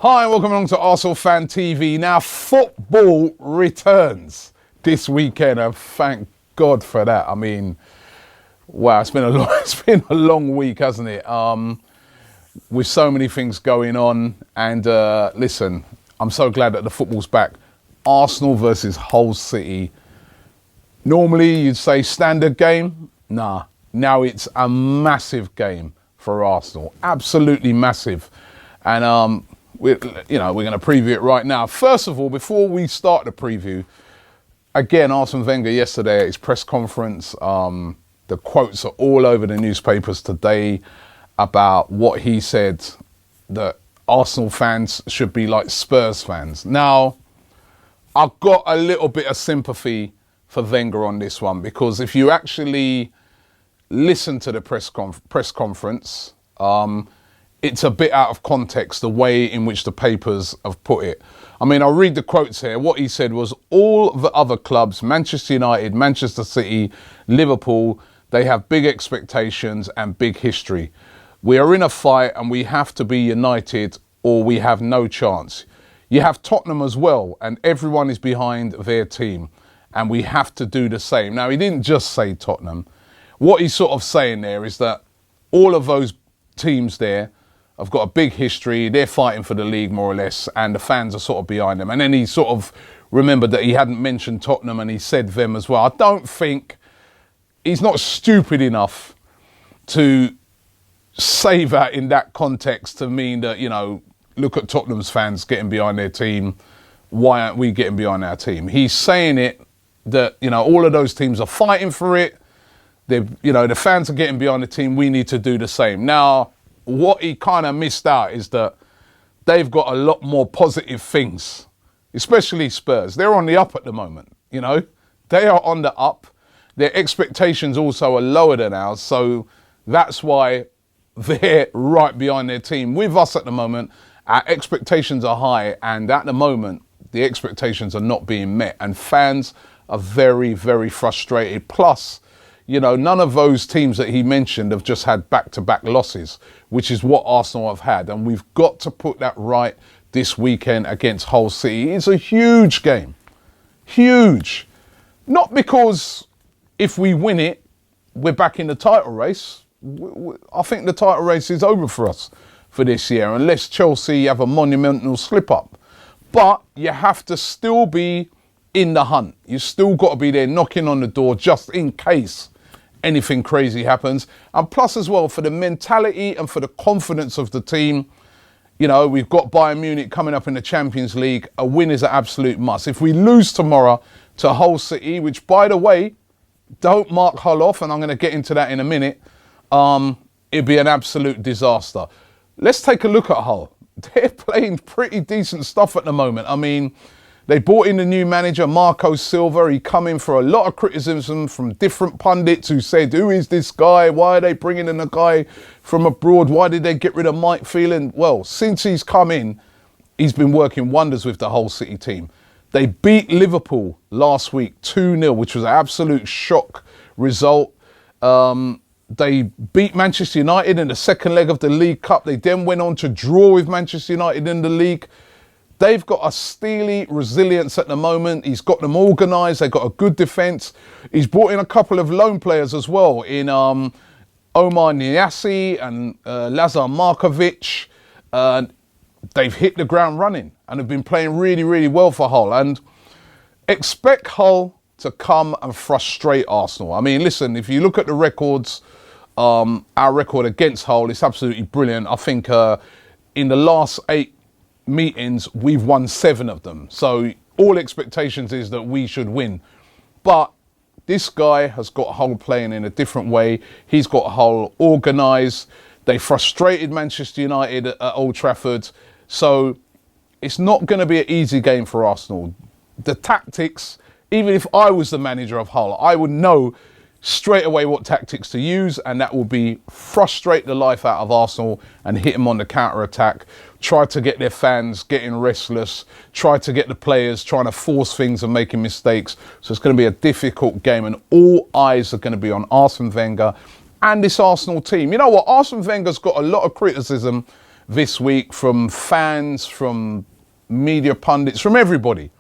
Hi, and welcome along to ArsenalFanTV. Now, football returns this weekend, and thank God for that. I mean, wow, it's been a long week, hasn't it? With so many things going on, and listen, I'm so glad that the football's back. Arsenal versus Hull City. Normally, you'd say standard game. Nah, now it's a massive game for Arsenal. Absolutely massive, and we're going to preview it right now. First of all, before we start the preview, again, Arsene Wenger yesterday at his press conference, the quotes are all over the newspapers today about what he said, that Arsenal fans should be like Spurs fans. Now, I've got a little bit of sympathy for Wenger on this one, because if you actually listen to the press conference, it's a bit out of context, the way in which the papers have put it. I mean, I'll read the quotes here. What he said was, all the other clubs, Manchester United, Manchester City, Liverpool, they have big expectations and big history. We are in a fight and we have to be united or we have no chance. You have Tottenham as well, and everyone is behind their team, and we have to do the same. Now, he didn't just say Tottenham. What he's sort of saying there is that all of those teams there have got a big history. They're fighting for the league, more or less, and the fans are sort of behind them. And then he sort of remembered that he hadn't mentioned Tottenham, and he said them as well. I don't think he's not stupid enough to say that in that context to mean that, look at Tottenham's fans getting behind their team. Why aren't we getting behind our team? He's saying it that, all of those teams are fighting for it. The fans are getting behind the team. We need to do the same. Now, what he kind of missed out is that they've got a lot more positive things, especially Spurs. They're on the up at the moment, They are on the up. Their expectations also are lower than ours, so that's why they're right behind their team. With us at the moment, our expectations are high, and at the moment, the expectations are not being met, and fans are very, very frustrated. Plus, none of those teams that he mentioned have just had back-to-back losses, which is what Arsenal have had. And we've got to put that right this weekend against Hull City. It's a huge game. Huge. Not because if we win it, we're back in the title race. I think the title race is over for us for this year, unless Chelsea have a monumental slip-up. But you have to still be in the hunt. You've still got to be there knocking on the door just in case anything crazy happens. And plus as well, for the mentality and for the confidence of the team, we've got Bayern Munich coming up in the Champions League. A win is an absolute must. If we lose tomorrow to Hull City, which, by the way, don't mark Hull off, and I'm going to get into that in a minute, it'd be an absolute disaster. Let's take a look at Hull. They're playing pretty decent stuff at the moment. I mean, they brought in the new manager, Marco Silva. He come in for a lot of criticism from different pundits who said, who is this guy? Why are they bringing in a guy from abroad? Why did they get rid of Mike Phelan? Well, since he's come in, he's been working wonders with the Hull City team. They beat Liverpool last week 2-0, which was an absolute shock result. They beat Manchester United in the second leg of the League Cup. They then went on to draw with Manchester United in the league. They've got a steely resilience at the moment. He's got them organised. They've got a good defence. He's brought in a couple of loan players as well in Omar Niasse and Lazar Markovic. They've hit the ground running and have been playing really, really well for Hull. And expect Hull to come and frustrate Arsenal. I mean, listen, if you look at the records, our record against Hull is absolutely brilliant. I think in the last 8 meetings, we've won 7 of them. So all expectations is that we should win. But this guy has got Hull playing in a different way. He's got Hull organised. They frustrated Manchester United at Old Trafford. So it's not going to be an easy game for Arsenal. The tactics, even if I was the manager of Hull, I would know straight away what tactics to use, and that will be frustrate the life out of Arsenal and hit them on the counter-attack, try to get their fans getting restless, try to get the players trying to force things and making mistakes. So it's going to be a difficult game, and all eyes are going to be on Arsene Wenger and this Arsenal team. You know what? Arsene Wenger's got a lot of criticism this week from fans, from media pundits, from everybody.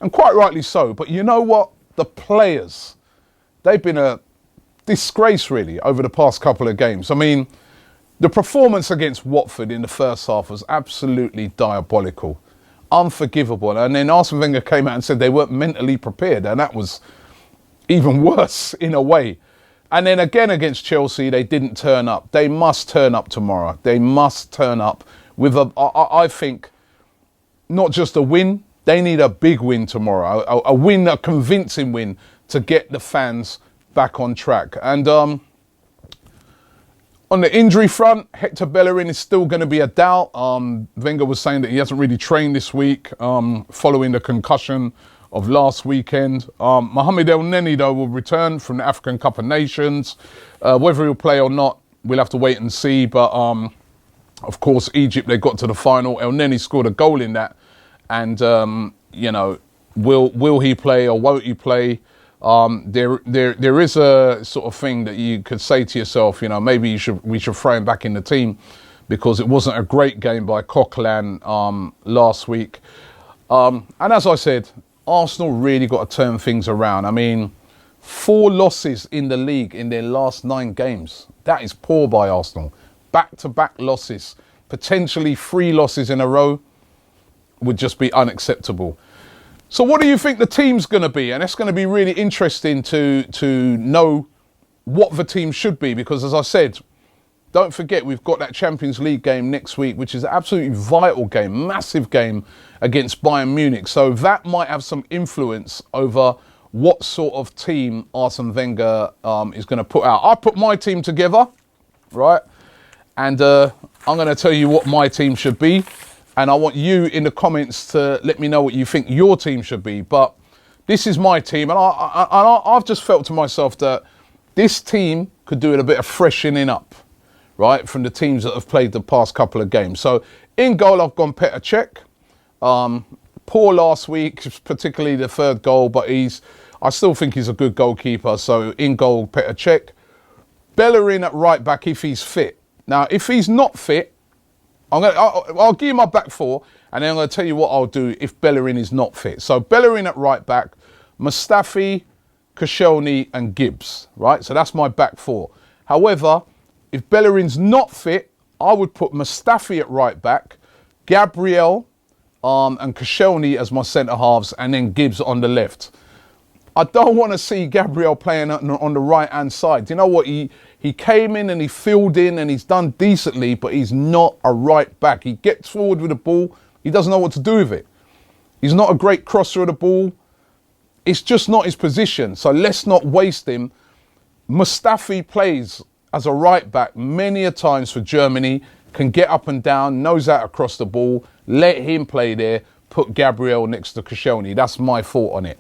And quite rightly so. But you know what? The players, they've been a disgrace really over the past couple of games. I mean, the performance against Watford in the first half was absolutely diabolical, unforgivable. And then Arsene Wenger came out and said they weren't mentally prepared. And that was even worse in a way. And then again against Chelsea, they didn't turn up. They must turn up tomorrow. They must turn up with I think, not just a win. They need a big win tomorrow. A win, a convincing win to get the fans back on track. And on the injury front, Hector Bellerin is still going to be a doubt. Wenger was saying that he hasn't really trained this week following the concussion of last weekend. Mohamed El-Neni, though, will return from the African Cup of Nations. Whether he'll play or not, we'll have to wait and see. But, of course, Egypt, they got to the final. El-Neni scored a goal in that. And, you know, will he play or won't he play? There is a sort of thing that you could say to yourself, you know, maybe we should throw him back in the team because it wasn't a great game by Coquelin last week. And as I said, Arsenal really got to turn things around. I mean, 4 losses in the league in their last 9 games. That is poor by Arsenal. Back-to-back losses, potentially 3 losses in a row would just be unacceptable. So what do you think the team's going to be? And it's going to be really interesting to know what the team should be. Because as I said, don't forget, we've got that Champions League game next week, which is an absolutely vital game, massive game against Bayern Munich. So that might have some influence over what sort of team Arsene Wenger is going to put out. I put my team together, right? And I'm going to tell you what my team should be. And I want you in the comments to let me know what you think your team should be. But this is my team. And I've just felt to myself that this team could do with a bit of freshening up, right, from the teams that have played the past couple of games. So in goal, I've gone Petr Cech. Poor last week, particularly the 3rd goal, but I still think he's a good goalkeeper. So in goal, Petr Cech. Bellerin at right back if he's fit. Now, if he's not fit, I'll give you my back 4, and then I'm going to tell you what I'll do if Bellerin is not fit. So Bellerin at right back, Mustafi, Koscielny and Gibbs, right? So that's my back 4. However, if Bellerin's not fit, I would put Mustafi at right back, Gabriel and Koscielny as my centre halves, and then Gibbs on the left. I don't want to see Gabriel playing on the right-hand side. Do you know what? He came in and he filled in and he's done decently, but he's not a right back. He gets forward with the ball. He doesn't know what to do with it. He's not a great crosser of the ball. It's just not his position. So let's not waste him. Mustafi plays as a right back many a times for Germany, can get up and down, knows how to cross the ball. Let him play there. Put Gabriel next to Koscielny. That's my thought on it.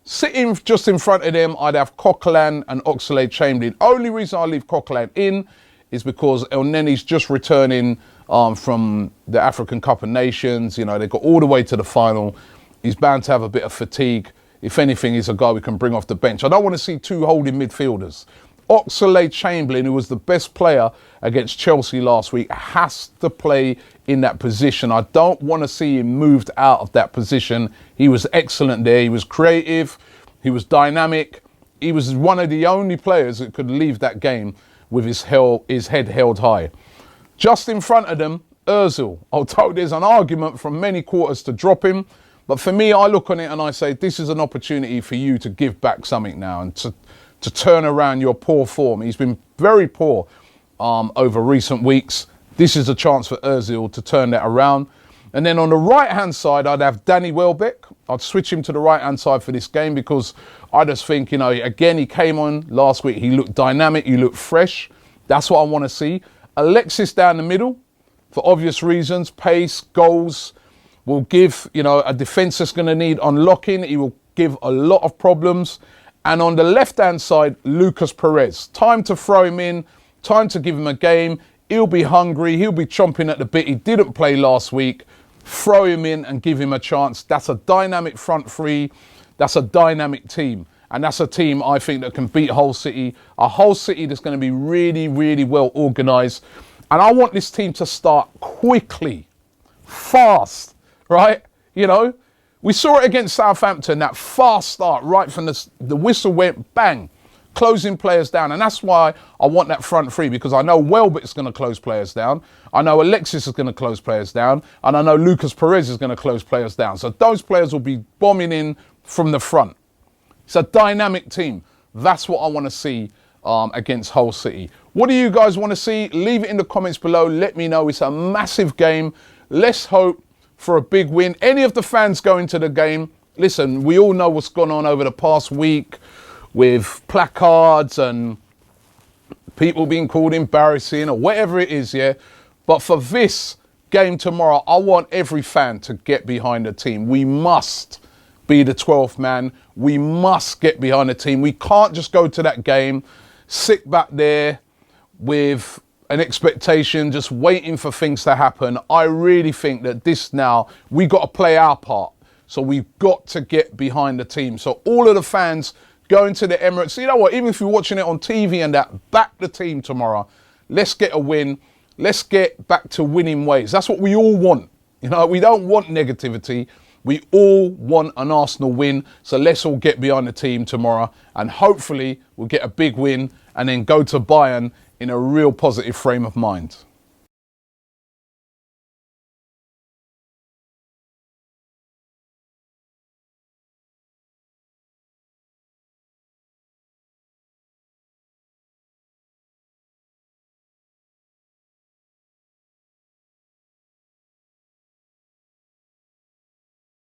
Sitting just in front of them, I'd have Coquelin and Oxlade-Chamberlain. Only reason I leave Coquelin in is because El-Neni's just returning from the African Cup of Nations. You know, they got all the way to the final. He's bound to have a bit of fatigue. If anything, he's a guy we can bring off the bench. I don't want to see 2 holding midfielders. Oxlade-Chamberlain, who was the best player against Chelsea last week, has to play in that position. I don't want to see him moved out of that position. He was excellent there. He was creative. He was dynamic. He was one of the only players that could leave that game with his head held high. Just in front of them, Ozil. Although there's an argument from many quarters to drop him, but for me, I look on it and I say, this is an opportunity for you to give back something now and to turn around your poor form. He's been very poor over recent weeks. This is a chance for Ozil to turn that around. And then on the right-hand side, I'd have Danny Welbeck. I'd switch him to the right-hand side for this game because I just think, you know, again, he came on last week. He looked dynamic. He looked fresh. That's what I want to see. Alexis down the middle for obvious reasons. Pace, goals will give, you know, a defence that's going to need unlocking. He will give a lot of problems. And on the left-hand side, Lucas Perez. Time to throw him in. Time to give him a game. He'll be hungry. He'll be chomping at the bit. He didn't play last week. Throw him in and give him a chance. That's a dynamic front three. That's a dynamic team. And that's a team, I think, that can beat Hull City. A Hull City that's going to be really, really well organised. And I want this team to start quickly, fast, right? You know, we saw it against Southampton, that fast start right from the whistle went bang, closing players down. And that's why I want that front three, because I know Welbeck's going to close players down. I know Alexis is going to close players down. And I know Lucas Perez is going to close players down. So those players will be bombing in from the front. It's a dynamic team. That's what I want to see against Hull City. What do you guys want to see? Leave it in the comments below. Let me know. It's a massive game. Let's hope for a big win. Any of the fans going to the game, listen, we all know what's gone on over the past week with placards and people being called embarrassing or whatever it is, yeah? But for this game tomorrow, I want every fan to get behind the team. We must be the 12th man. We must get behind the team. We can't just go to that game, sit back there with an expectation, just waiting for things to happen. I really think that this now, we got to play our part. So we've got to get behind the team. So all of the fans going to the Emirates, you know what, even if you're watching it on TV and that, back the team tomorrow. Let's get a win. Let's get back to winning ways. That's what we all want. You know, we don't want negativity. We all want an Arsenal win. So let's all get behind the team tomorrow. And hopefully we'll get a big win and then go to Bayern in a real positive frame of mind.